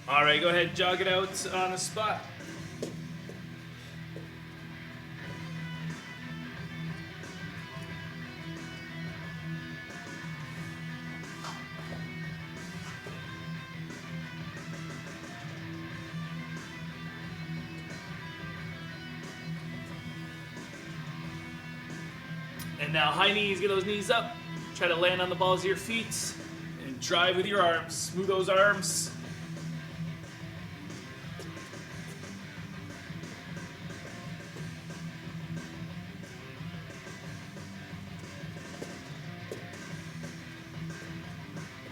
All right, go ahead, jog it out on the spot. And now high knees, get those knees up. Try to land on the balls of your feet and drive with your arms. Smooth those arms.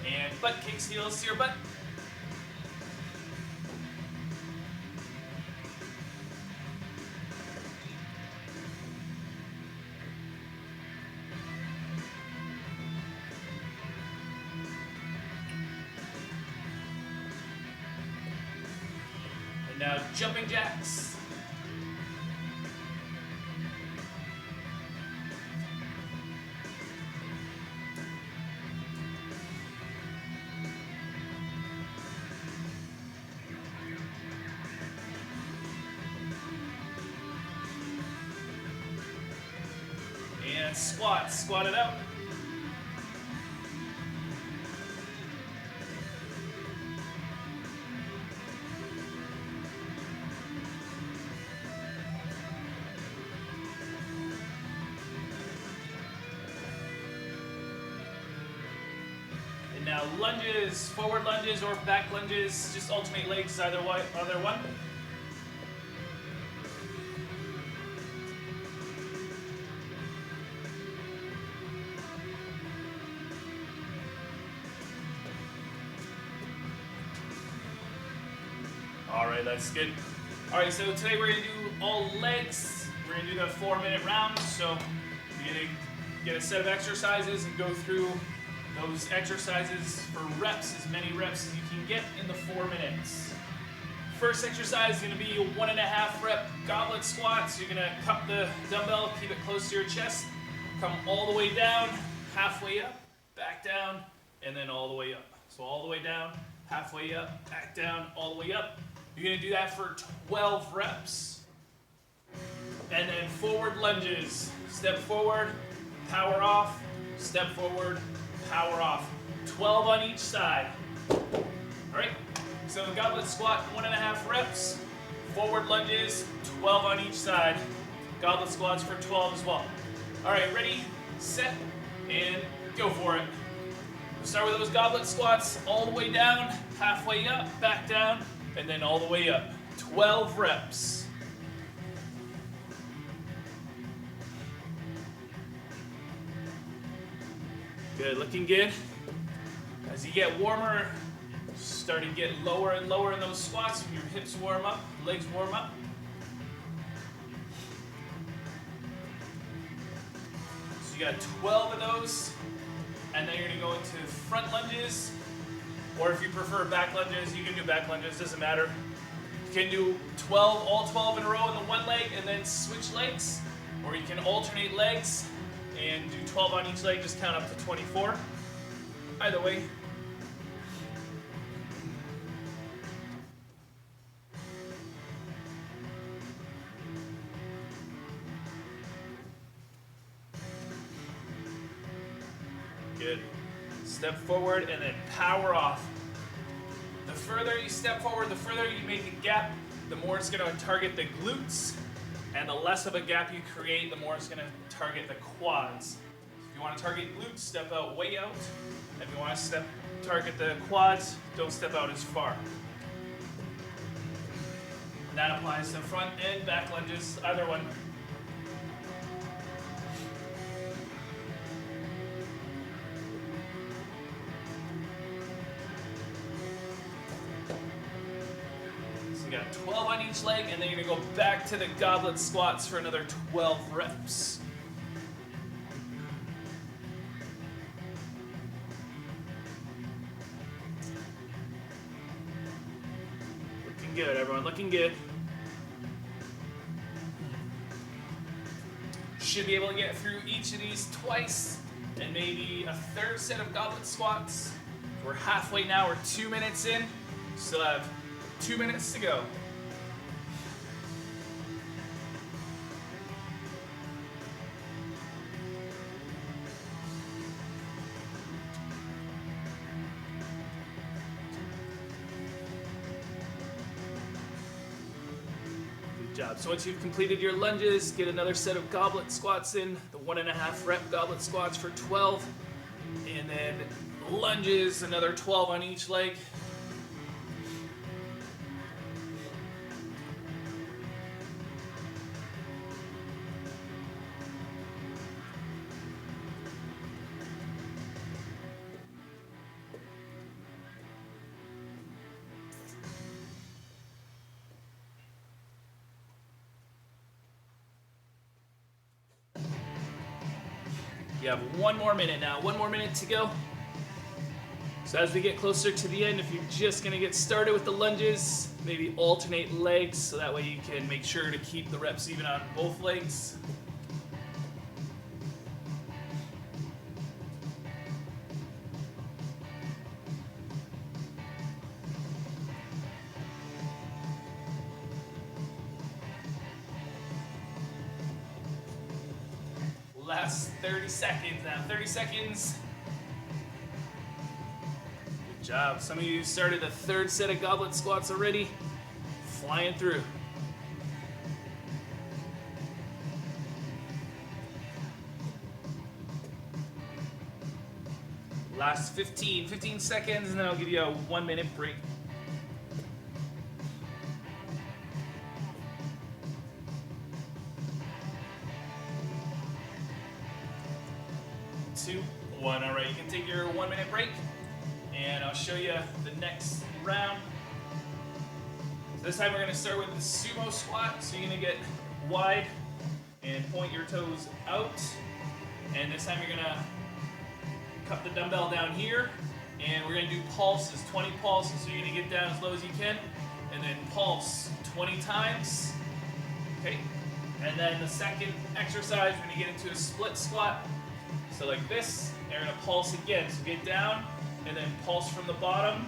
And butt kicks, heels to your butt. And now jumping jacks. And squats, squat it out. And now lunges, forward lunges or back lunges, just alternate legs, either one. All right, that's good. All right, so today we're gonna do all legs. We're gonna do the 4-minute round. So you're gonna get a set of exercises and go through those exercises for reps, as many reps as you can get in the 4 minutes. First exercise is gonna be a 1.5 rep goblet squats. You're gonna cup the dumbbell, keep it close to your chest, come all the way down, halfway up, back down, and then all the way up. So all the way down, halfway up, back down, all the way up. You're gonna do that for 12 reps. And then forward lunges. Step forward, power off, step forward, power off. 12 on each side. All right, so goblet squat, 1.5 reps. Forward lunges, 12 on each side. Goblet squats for 12 as well. All right, ready, set, and go for it. Start with those goblet squats all the way down, halfway up, back down, and then all the way up. 12 reps. Good, looking good. As you get warmer, start to get lower and lower in those squats. Your hips warm up, legs warm up. So you got 12 of those. And then you're gonna go into front lunges, or if you prefer back lunges, you can do back lunges, doesn't matter. You can do 12, all 12 in a row in the one leg and then switch legs, or you can alternate legs and do 12 on each leg, just count up to 24. Either way. Good. Step forward and then power off. The further you step forward, the further you make a gap, the more it's going to target the glutes, and the less of a gap you create, the more it's going to target the quads. If you want to target glutes, step out way out. If you want to target the quads, don't step out as far. And that applies to front and back lunges, either one. So you got 12 on each leg, and then you're going to go back to the goblet squats for another 12 reps. Looking good, everyone, looking good. Should be able to get through each of these twice, and maybe a third set of goblet squats. We're halfway now, we're 2 minutes in. Still have 2 minutes to go. Good job. So once you've completed your lunges, get another set of goblet squats in, the 1.5 rep goblet squats for 12, and then lunges, another 12 on each leg. You have 1 more minute now, 1 more minute to go. So as we get closer to the end, if you're just gonna get started with the lunges, maybe alternate legs so that way you can make sure to keep the reps even on both legs. Last 30 seconds now, 30 seconds. Good job. Some of you started the 3rd set of goblet squats already. Flying through. Last 15 seconds, and then I'll give you a 1 minute break. 2, 1. All right, you can take your 1 minute break, and I'll show you the next round. So this time we're gonna start with the sumo squat. So you're gonna get wide and point your toes out. And this time you're gonna cup the dumbbell down here, and we're gonna do pulses, 20 pulses. So you're gonna get down as low as you can, and then pulse 20 times. Okay. And then the second exercise, we're gonna get into a split squat. So like this, and we're gonna pulse again. So get down, and then pulse from the bottom.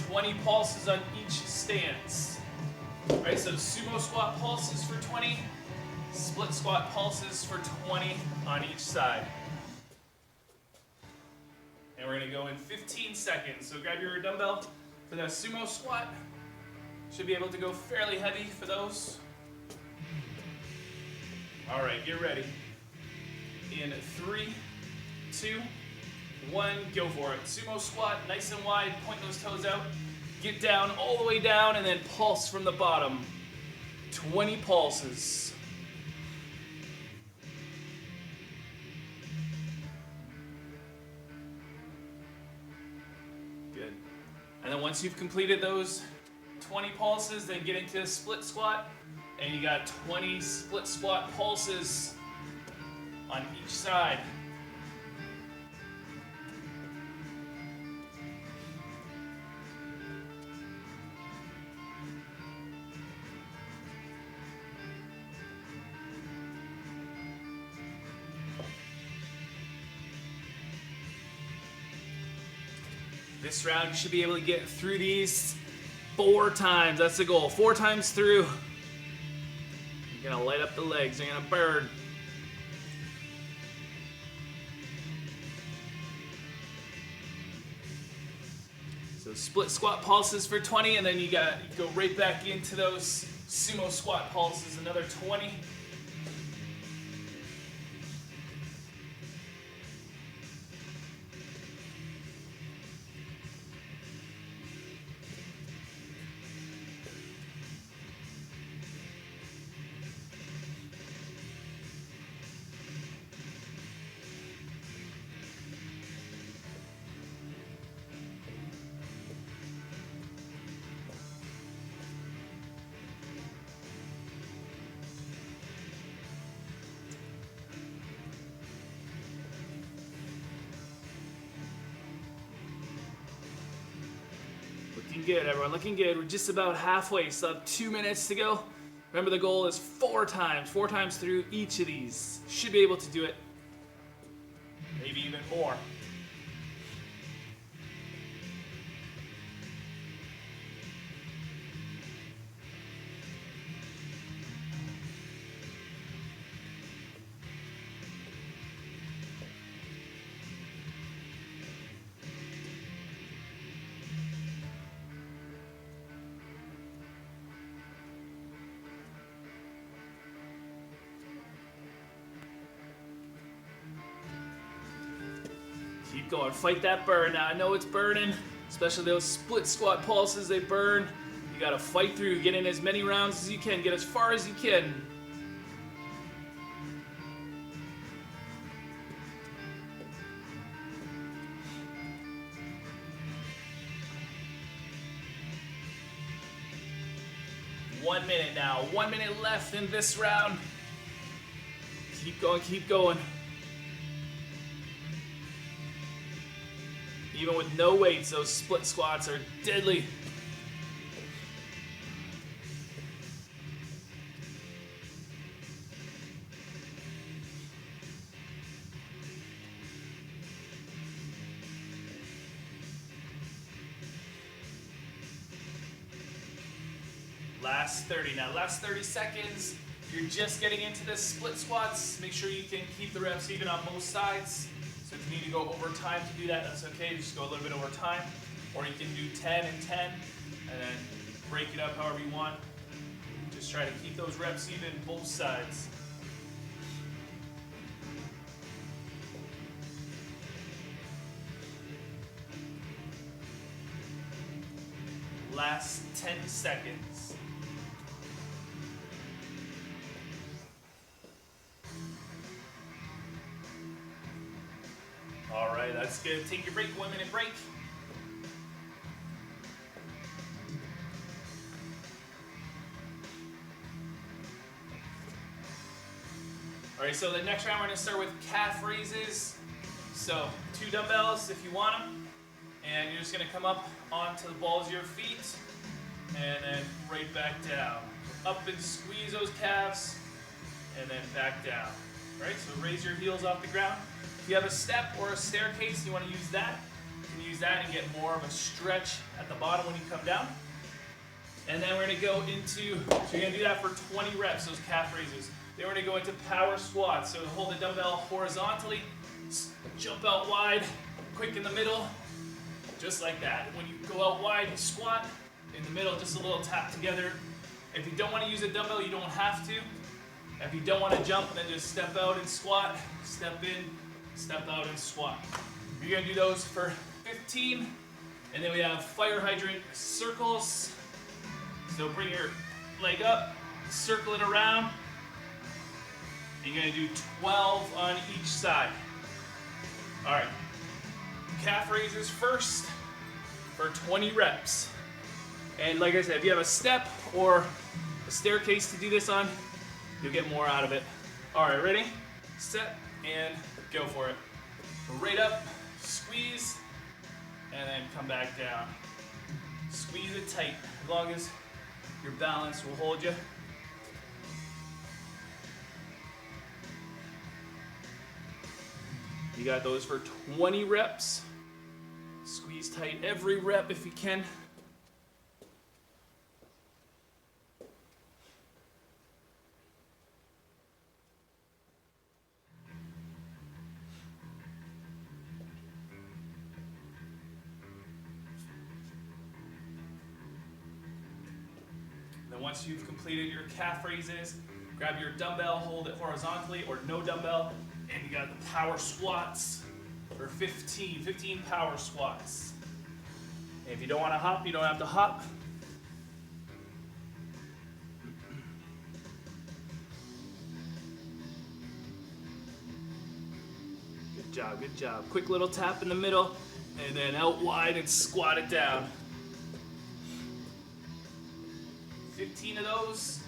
20 pulses on each stance. All right, so sumo squat pulses for 20, split squat pulses for 20 on each side. And we're gonna go in 15 seconds. So grab your dumbbell for that sumo squat. Should be able to go fairly heavy for those. All right, get ready. In 3, 2, 1, go for it. Sumo squat, nice and wide, point those toes out. Get down, all the way down, and then pulse from the bottom. 20 pulses. Good. And then once you've completed those 20 pulses, then get into a split squat, and you got 20 split squat pulses on each side. This round you should be able to get through these 4 times. That's the goal. 4 times through. You're gonna light up the legs. You're gonna burn. So split squat pulses for 20, and then you go right back into those sumo squat pulses, another 20. Looking good, everyone, looking good. We're just about halfway, so 2 minutes to go. Remember, the goal is 4 times through each of these. Should be able to do it. Maybe even more. Keep going, fight that burn. Now I know it's burning, especially those split squat pulses, they burn. You gotta fight through, get in as many rounds as you can, get as far as you can. One minute now, 1 minute left in this round. Keep going, keep going. Even with no weights, those split squats are deadly. Last 30 now, last 30 seconds. You're just getting into the split squats. Make sure you can keep the reps even on both sides. So if you need to go over time to do that, that's okay. Just go a little bit over time. Or you can do 10 and 10 and then break it up however you want. Just try to keep those reps even both sides. Last 10 seconds. All right, that's good. Take your break, 1 minute break. All right, so the next round we're gonna start with calf raises. So 2 dumbbells if you want them. And you're just gonna come up onto the balls of your feet and then right back down. Up and squeeze those calves and then back down. Right, so raise your heels off the ground. If you have a step or a staircase, you want to use that. You can use that and get more of a stretch at the bottom when you come down. And then we're going to go into, so you're going to do that for 20 reps, those calf raises. Then we're going to go into power squats. So hold the dumbbell horizontally, jump out wide, quick in the middle, just like that. When you go out wide, you squat. In the middle, just a little tap together. If you don't want to use a dumbbell, you don't have to. If you don't want to jump, then just step out and squat, step in, step out and squat. You're going to do those for 15. And then we have fire hydrant circles. So bring your leg up, circle it around. And you're going to do 12 on each side. All right. Calf raises first for 20 reps. And like I said, if you have a step or a staircase to do this on, you'll get more out of it. All right, ready, set, and go for it. Right up, squeeze, and then come back down. Squeeze it tight, as long as your balance will hold you. You got those for 20 reps. Squeeze tight every rep if you can. Once you've completed your calf raises, grab your dumbbell, hold it horizontally or no dumbbell, and you got the power squats for 15 power squats. And if you don't want to hop, you don't have to hop. Good job, good job. Quick little tap in the middle, and then out wide and squat it down. 15 of those,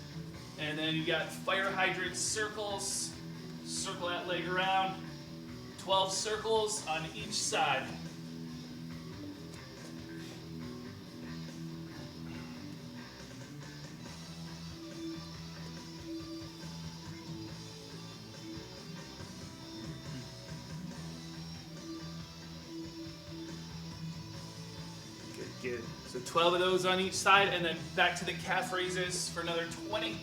and then you got fire hydrant circles. Circle that leg around. 12 circles on each side. Good. So 12 of those on each side, and then back to the calf raises for another 20.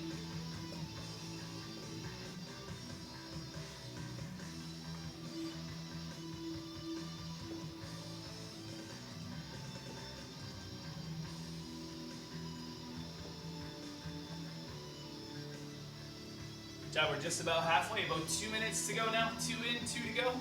Good job, we're just about halfway, about 2 minutes to go now. 2 in, 2 to go.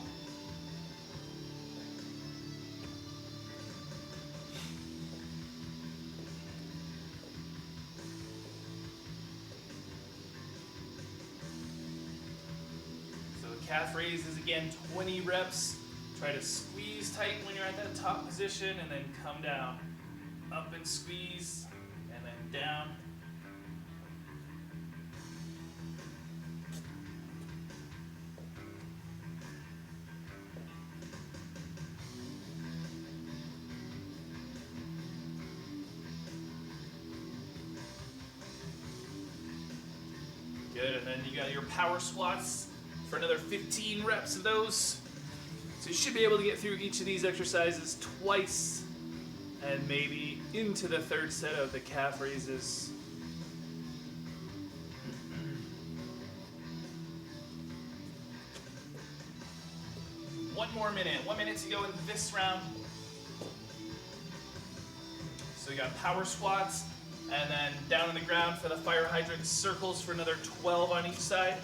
calf raises again, 20 reps. Try to squeeze tight when you're at that top position and then come down. Up and squeeze, and then down. Good, and then you got your power squats for another 15 reps of those. So you should be able to get through each of these exercises twice and maybe into the third set of the calf raises. One more minute, 1 minute to go in this round. So you got power squats, and then down on the ground for the fire hydrant circles for another 12 on each side.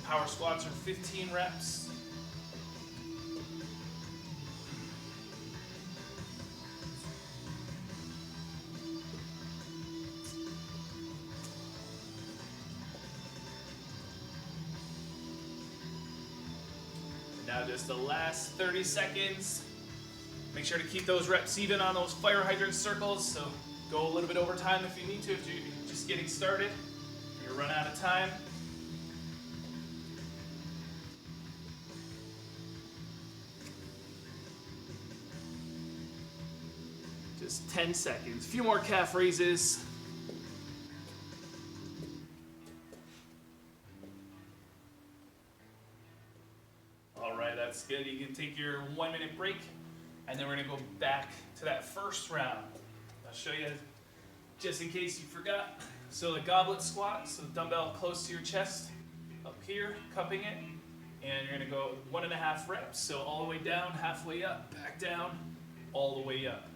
Power squats are 15 reps. Now just the last 30 seconds. Make sure to keep those reps even on those fire hydrant circles, so go a little bit over time if you need to, if you're just getting started, you run out of time. Just 10 seconds. A few more calf raises. All right, that's good. You can take your 1 minute break, and then we're gonna go back to that first round. I'll show you just in case you forgot. So the goblet squat, so the dumbbell close to your chest, up here, cupping it, and you're gonna go 1.5 reps. So all the way down, halfway up, back down, all the way up.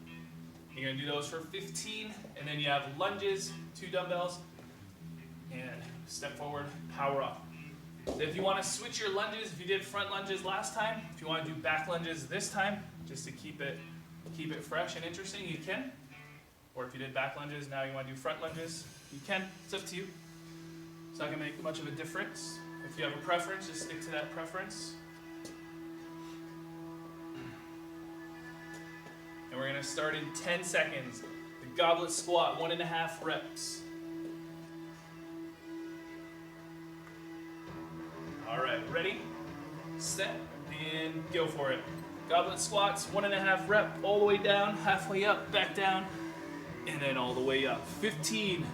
You're gonna do those for 15, and then you have lunges, 2 dumbbells, and step forward, power up. So if you wanna switch your lunges, if you did front lunges last time, if you wanna do back lunges this time, just to keep it fresh and interesting, you can. Or if you did back lunges, now you want to do front lunges, you can. It's up to you. It's not going to make much of a difference. If you have a preference, just stick to that preference. And we're going to start in 10 seconds. The goblet squat, 1.5 reps. All right, ready, set, and go for it. Goblet squats, 1.5 rep, all the way down, halfway up, back down, and then all the way up. 15.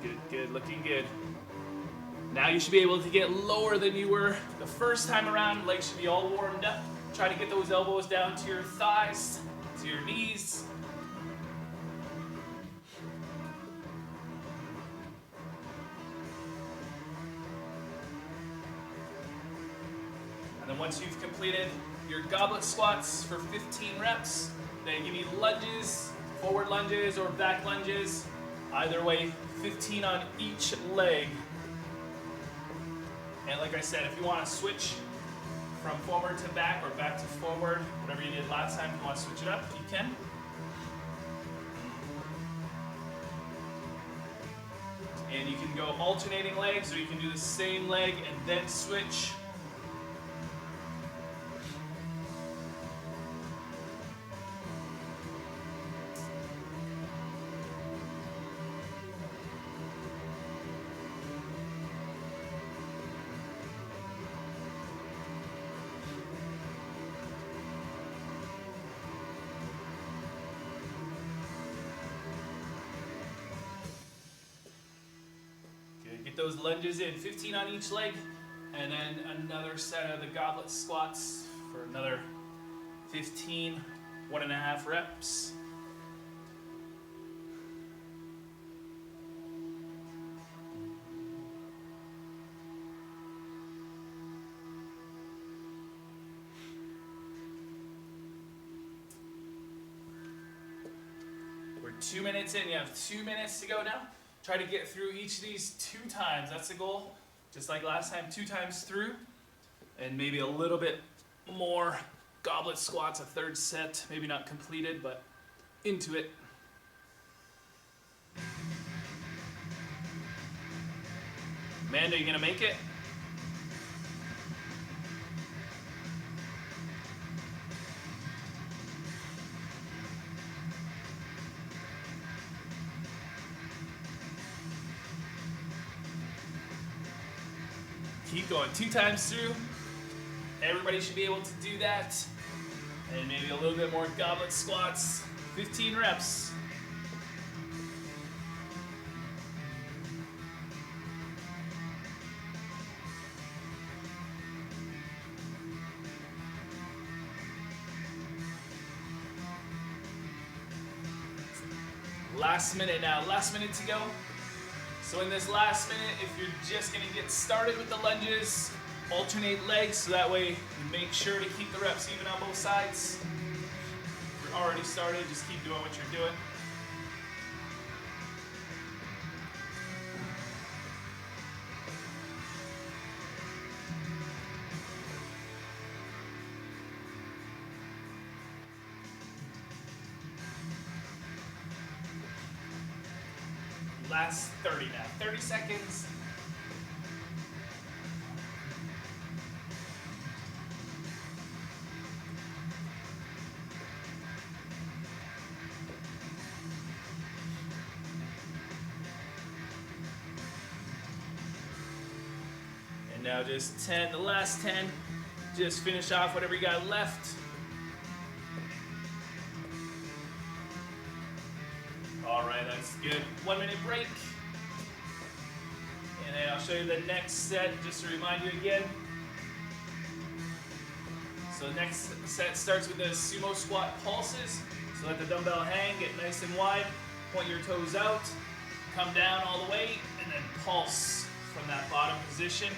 Good, good, looking good. Now you should be able to get lower than you were the first time around. Legs should be all warmed up. Try to get those elbows down to your thighs, to your knees. And then once you've completed your goblet squats for 15 reps, then give me lunges, forward lunges or back lunges. Either way, 15 on each leg. And like I said, if you want to switch from forward to back or back to forward, whatever you did last time, if you want to switch it up, you can. And you can go alternating legs, or you can do the same leg and then switch. Get those lunges in, 15 on each leg, and then another set of the goblet squats for another 15, 1.5 reps. We're 2 minutes in, you have 2 minutes to go now. Try to get through each of these 2 times. That's the goal. Just like last time, 2 times through. And maybe a little bit more goblet squats, a third set. Maybe not completed, but into it. Amanda, you gonna make it? Keep going 2 times through. Everybody should be able to do that. And maybe a little bit more goblet squats. 15 reps. Last minute now, last minute to go. So in this last minute, if you're just gonna get started with the lunges, alternate legs so that way you make sure to keep the reps even on both sides. If you're already started, just keep doing what you're doing. Last 30 now, 30 seconds. And now just 10, the last 10. Just finish off whatever you got left. Alright, that's good. 1 minute break. And then I'll show you the next set just to remind you again. So the next set starts with the sumo squat pulses. So let the dumbbell hang, get nice and wide, point your toes out, come down all the way, and then pulse from that bottom position.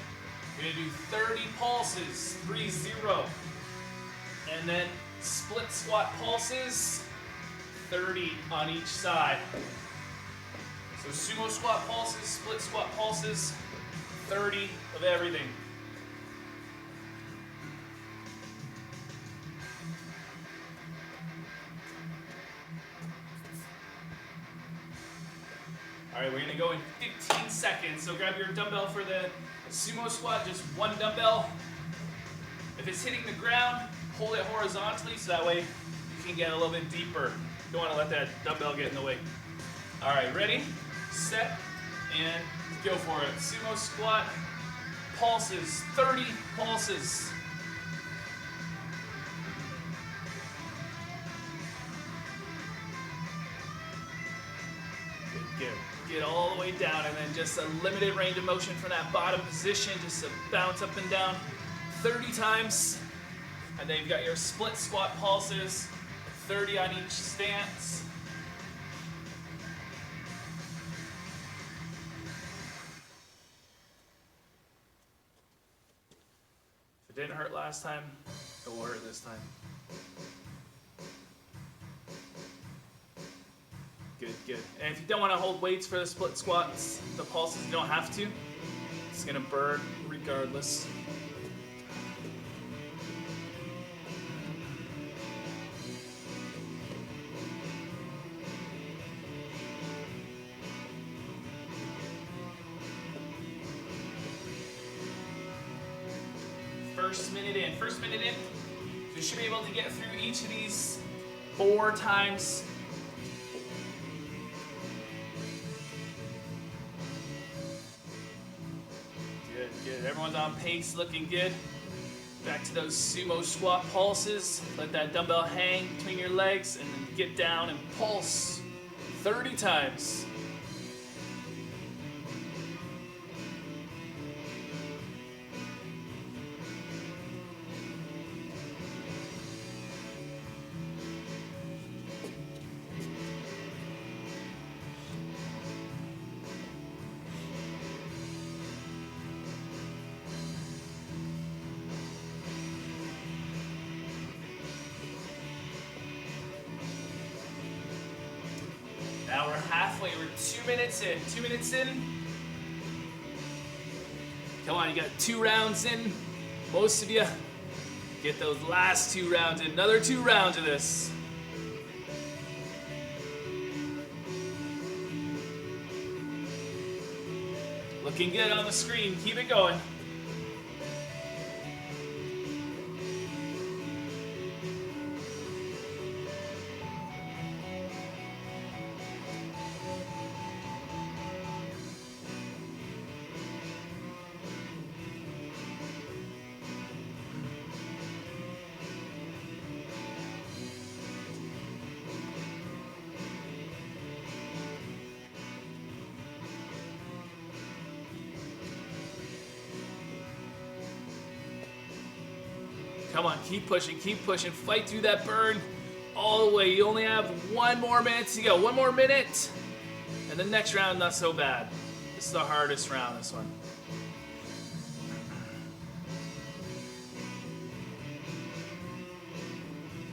We're gonna do 30 pulses, 3-0. And then split squat pulses, 30 on each side. So sumo squat pulses, split squat pulses, 30 of everything. All right, we're gonna go in 15 seconds. So grab your dumbbell for the sumo squat, just one dumbbell. If it's hitting the ground, hold it horizontally so that way you can get a little bit deeper. Don't want to let that dumbbell get in the way. All right, ready, set, and go for it. Sumo squat, pulses, 30 pulses. Good, good. Get all the way down, and then just a limited range of motion from that bottom position, just to bounce up and down 30 times. And then you've got your split squat pulses, 30 on each stance. If it didn't hurt last time, it will hurt this time. Good, good. And if you don't want to hold weights for the split squats, the pulses, you don't have to. It's gonna burn regardless. First minute in. So you should be able to get through each of these 4 times. Good, good. Everyone's on pace, looking good. Back to those sumo squat pulses. Let that dumbbell hang between your legs and then get down and pulse 30 times. Now we're halfway, we're 2 minutes in. 2 minutes in. Come on, you got 2 rounds in. Most of you Get those last 2 rounds in. Another 2 rounds of this. Looking good on the screen. Keep it going. Come on, keep pushing, fight through that burn all the way. You only have 1 more minute to go. 1 more minute, and the next round, not so bad. This is the hardest round, this one.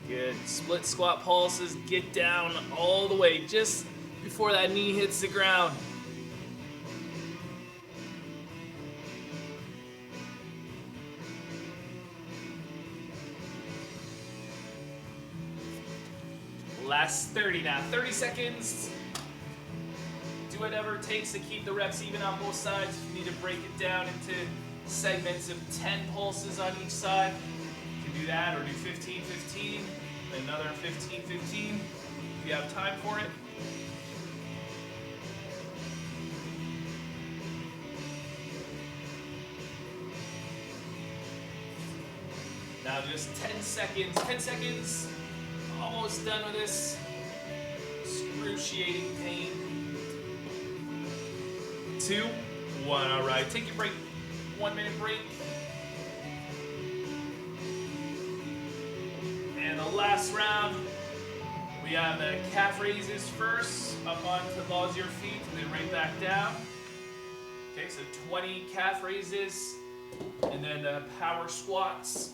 Good, split squat pulses, get down all the way, just before that knee hits the ground. Last 30 now, 30 seconds. Do whatever it takes to keep the reps even on both sides. If you need to break it down into segments of 10 pulses on each side, you can do that, or do 15, 15, another 15, 15, if you have time for it. Now just 10 seconds, 10 seconds. Almost done with this excruciating pain. 2, 1, all right, take your break, 1 minute break. And the last round, we have the calf raises first, up onto the balls of your feet, and then right back down. Okay, so 20 calf raises, and then the power squats.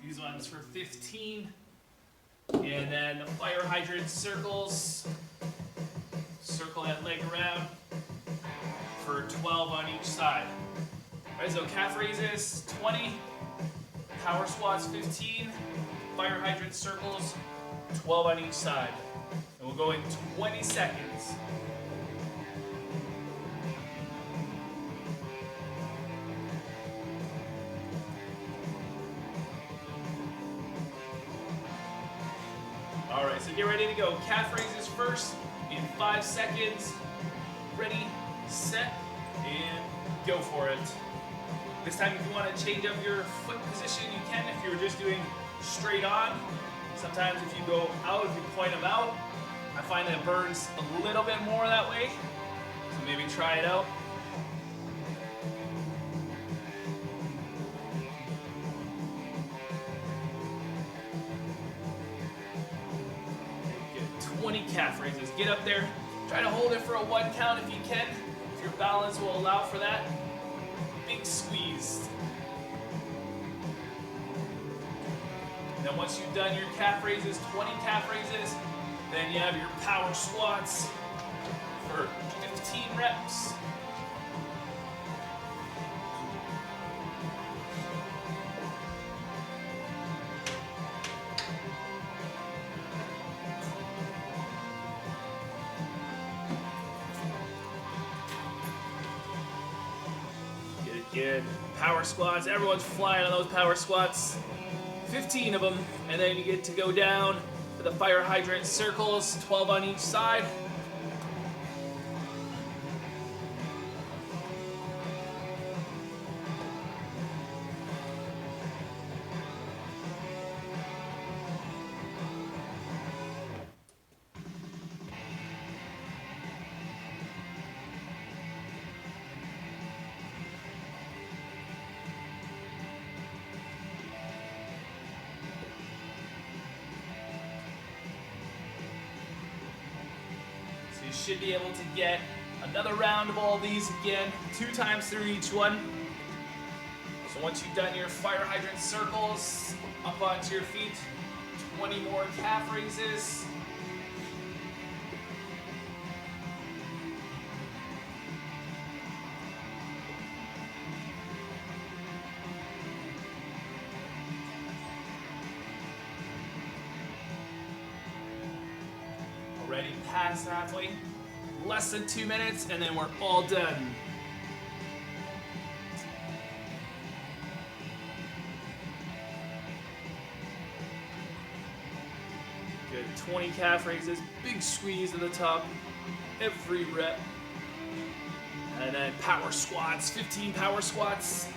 These ones for 15. And then fire hydrant circles. Circle that leg around for 12 on each side. All right, so calf raises 20, power squats 15, fire hydrant circles 12 on each side. And we'll go in 20 seconds. All right, so get ready to go. Calf raises first in 5 seconds. Ready, set, and go for it. This time, if you want to change up your foot position, you can. If you're just doing straight on, sometimes if you go out, if you point them out, I find that it burns a little bit more that way. So maybe try it out. Get 20 calf raises. Get up there. Try to hold it for a 1 count if you can. If your balance will allow for that. Big squeeze. And then once you've done your calf raises, 20 calf raises, then you have your power squats for 15 reps. Good. Power squats. Everyone's flying on those power squats. 15 of them. And then you get to go down to the fire hydrant circles, 12 on each side. You should be able to get another round of all these again, 2 times through each one. So once you've done your fire hydrant circles, up onto your feet, 20 more calf raises. already past halfway. Less than 2 minutes, and then we're all done. Good, 20 calf raises, big squeeze at the top, every rep. And then power squats, 15 power squats.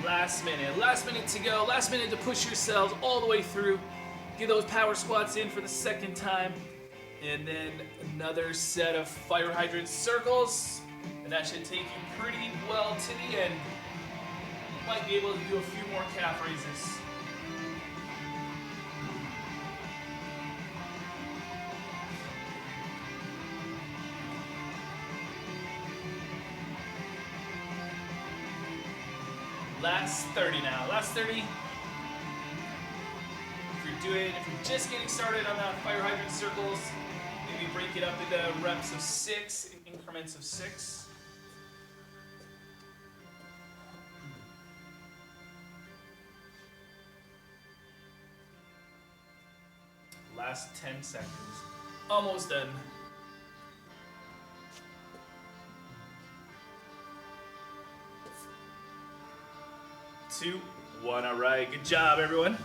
Last minute to go, last minute to push yourselves all the way through. Get those power squats in for the second time. And then another set of fire hydrant circles. And that should take you pretty well to the end. You might be able to do a few more calf raises. Last 30 now. Last 30. If you're just getting started on that fire hydrant circles, maybe break it up into reps of 6, increments of 6. Last 10 seconds. Almost done. 2, 1. All right, good job, everyone.